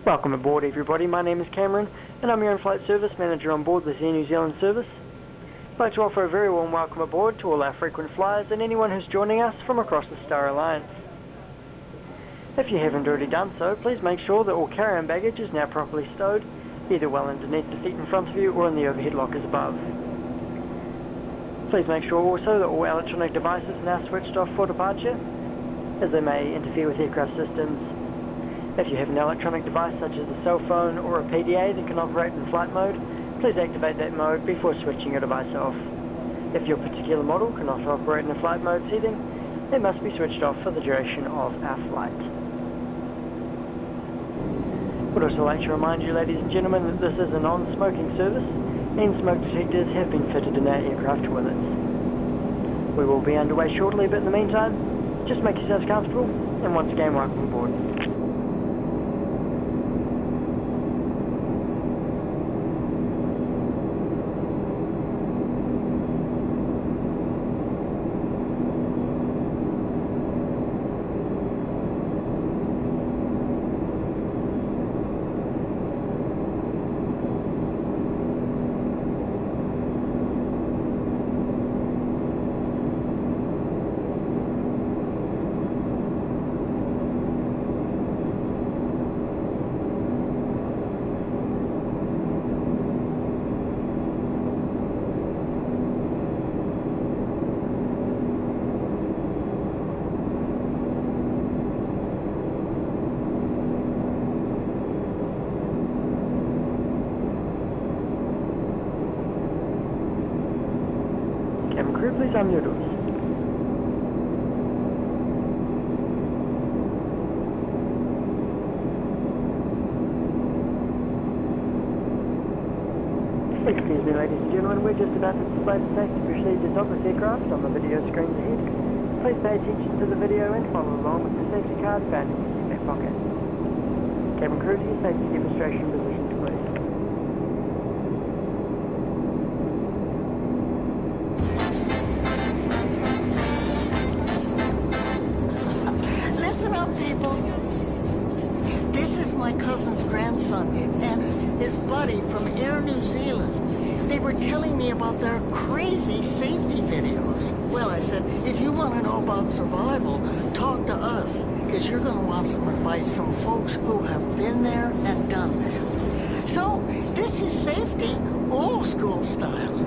Welcome aboard everybody, my name is Cameron and I'm your in-flight service manager on board this Air New Zealand service. I'd like to offer a very warm welcome aboard to all our frequent flyers and anyone who's joining us from across the Star Alliance. If you haven't already done so, please make sure that all carry-on baggage is now properly stowed, either well underneath the seat in front of you or in the overhead lockers above. Please make sure also that all electronic devices are now switched off for departure, as they may interfere with aircraft systems. If you have an electronic device such as a cell phone or a PDA that can operate in flight mode, please activate that mode before switching your device off. If your particular model cannot operate in a flight mode setting, it must be switched off for the duration of our flight. Would also like to remind you, ladies and gentlemen, that this is a non-smoking service and smoke detectors have been fitted in our aircraft toilets. We will be underway shortly, but in the meantime, just make yourselves comfortable and once again welcome aboard. Cabin crew, please arm your doors. Excuse me, ladies and gentlemen, we're just about to display the safety procedures of this aircraft on the video screens ahead. Please pay attention to the video and follow along with the safety card found in your back pocket. Cabin crew, to your safety demonstration positions, please. My cousin's grandson and his buddy from Air New Zealand. They were telling me about their crazy safety videos. Well, I said, if you want to know about survival, talk to us, because you're going to want some advice from folks who have been there and done that. So, this is safety, old school style.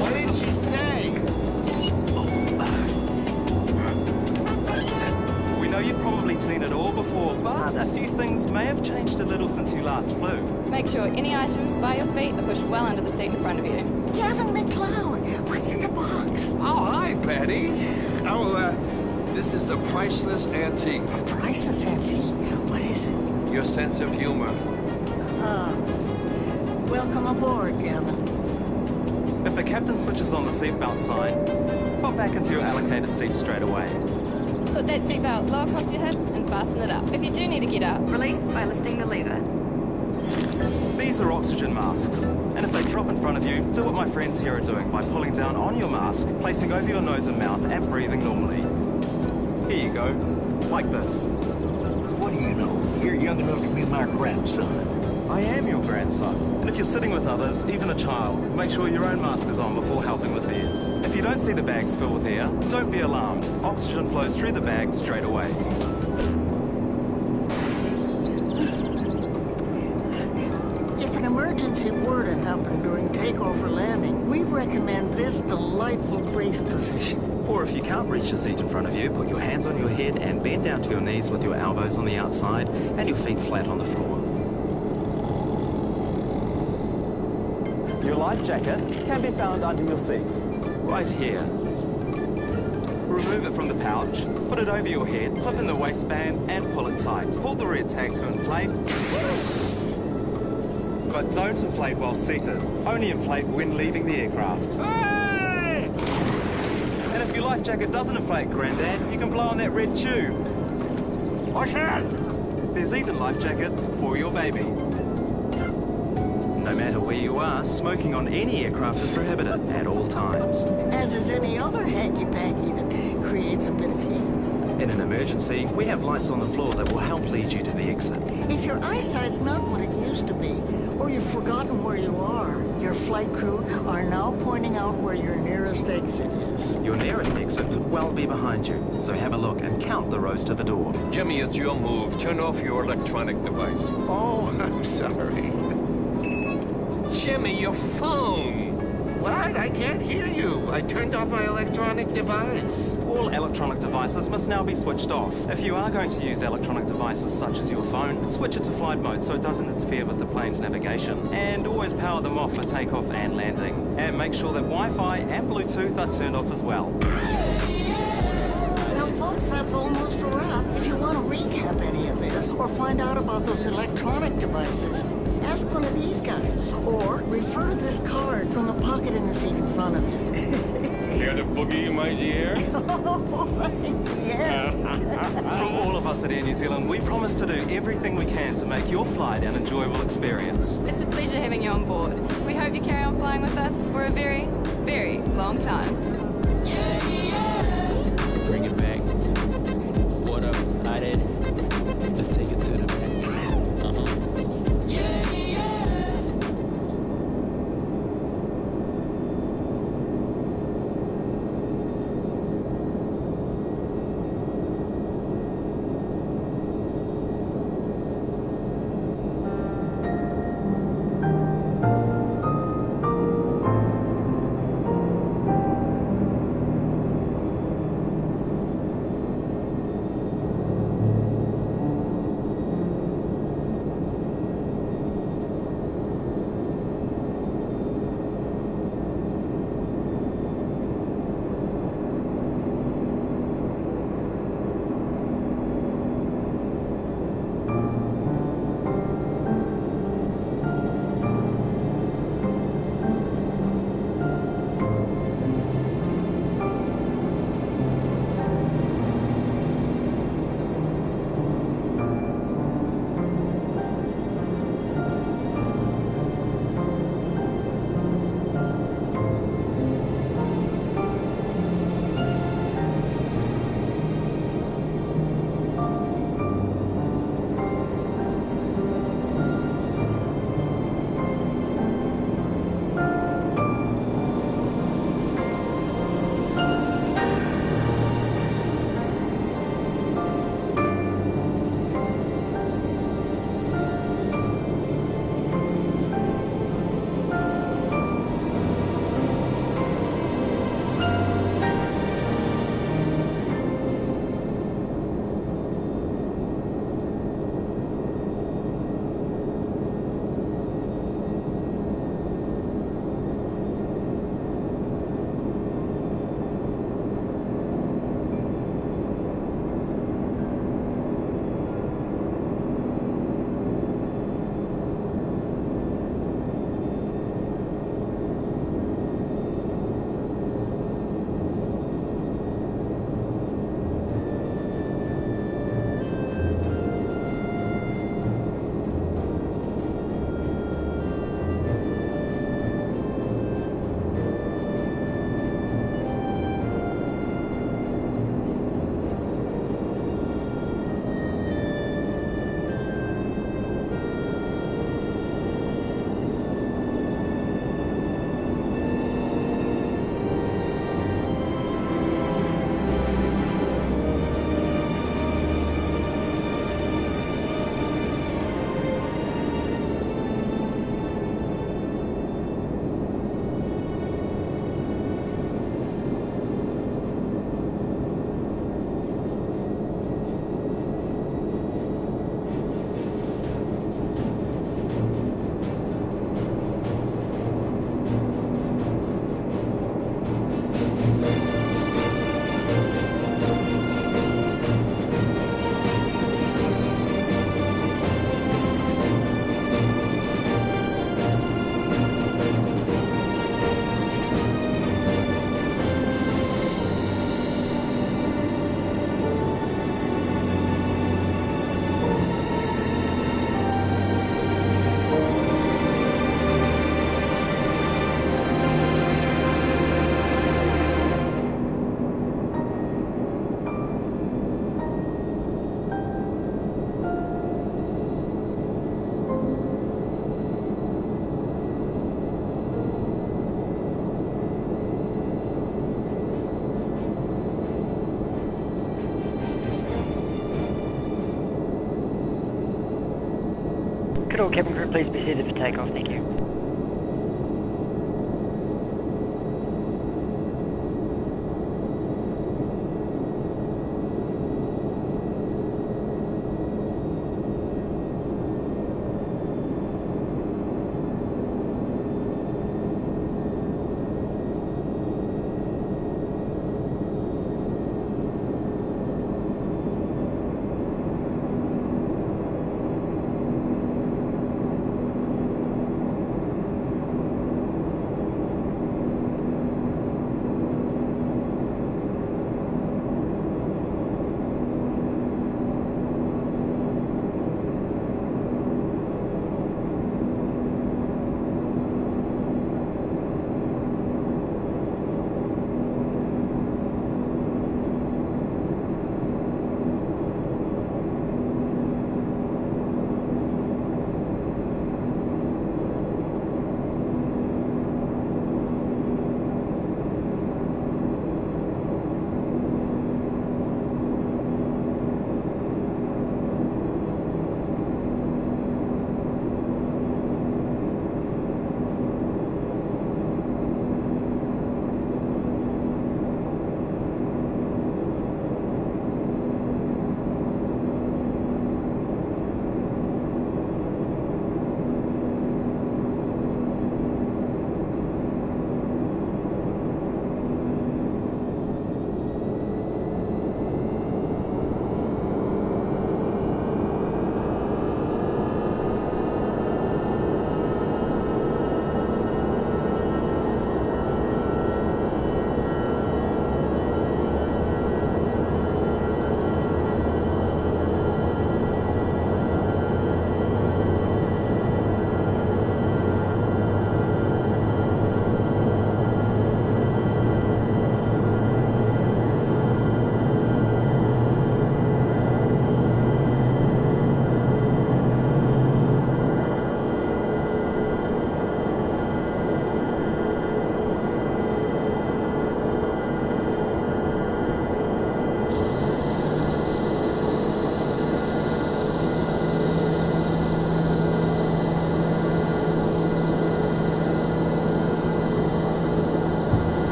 What did she say? You've probably seen it all before, but a few things may have changed a little since you last flew. Make sure any items by your feet are pushed well under the seat in front of you. Gavin McLeod, what's in the box? Oh, hi, Patty. Oh, this is a priceless antique. A priceless antique? What is it? Your sense of humor. Welcome aboard, Gavin. If the captain switches on the seatbelt sign, pop back into your allocated seat straight away. Put that seatbelt low across your hips and fasten it up. If you do need to get up, release by lifting the lever. These are oxygen masks, and if they drop in front of you, do what my friends here are doing by pulling down on your mask, placing over your nose and mouth, and breathing normally. Here you go, like this. What do you know? You're young enough to be my grandson. I am your grandson, and if you're sitting with others, even a child, make sure your own mask is on before helping with theirs. If you don't see the bags fill with air, don't be alarmed. Oxygen flows through the bag straight away. If an emergency were to happen during takeoff or landing, we recommend this delightful grace position. Or if you can't reach the seat in front of you, put your hands on your head and bend down to your knees with your elbows on the outside and your feet flat on the floor. Your life jacket can be found under your seat. Right here. Remove it from the pouch, put it over your head, clip in the waistband and pull it tight. Pull the red tag to inflate. But don't inflate while seated. Only inflate when leaving the aircraft. Hey! And if your life jacket doesn't inflate, Grandad, you can blow on that red tube. What's that? There's even life jackets for your baby. No matter where you are, smoking on any aircraft is prohibited at all times. As is any other hanky-panky that creates a bit of heat. In an emergency, we have lights on the floor that will help lead you to the exit. If your eyesight's not what it used to be, or you've forgotten where you are, your flight crew are now pointing out where your nearest exit is. Your nearest exit could well be behind you, so have a look and count the rows to the door. Jimmy, it's your move. Turn off your electronic device. Oh, I'm sorry. Jimmy, your phone! What? I can't hear you. I turned off my electronic device. All electronic devices must now be switched off. If you are going to use electronic devices such as your phone, switch it to flight mode so it doesn't interfere with the plane's navigation. And always power them off for takeoff and landing. And make sure that Wi-Fi and Bluetooth are turned off as well. Well, folks, that's almost a wrap. If you want to recap any of this or find out about those electronic devices, ask one of these guys. Or refer to this card from the pocket in the seat in front of you. Hear the boogie, my dear? Yes. From all of us at Air New Zealand, we promise to do everything we can to make your flight an enjoyable experience. It's a pleasure having you on board. We hope you carry on flying with us for a very, very long time. Bring it back. What up, hot-head? Let's take it to the back. all cabin crew, please be seated for takeoff. Thank you.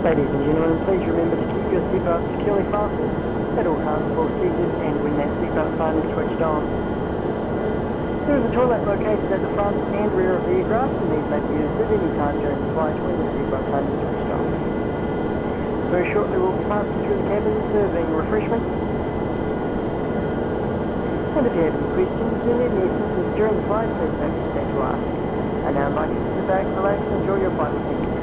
Ladies and gentlemen, please remember to keep your seatbelt securely fastened at all times while seated and when that seatbelt sign is switched on. There is a toilet located at the front and rear of the aircraft, and these may be used at any time during the flight when the seatbelt sign is switched on. Very shortly we'll be passing through the cabin serving refreshments. And if you have any questions or need any assistance during the flight, please don't hesitate to ask. I now invite you to sit back, relax and enjoy your flight with me.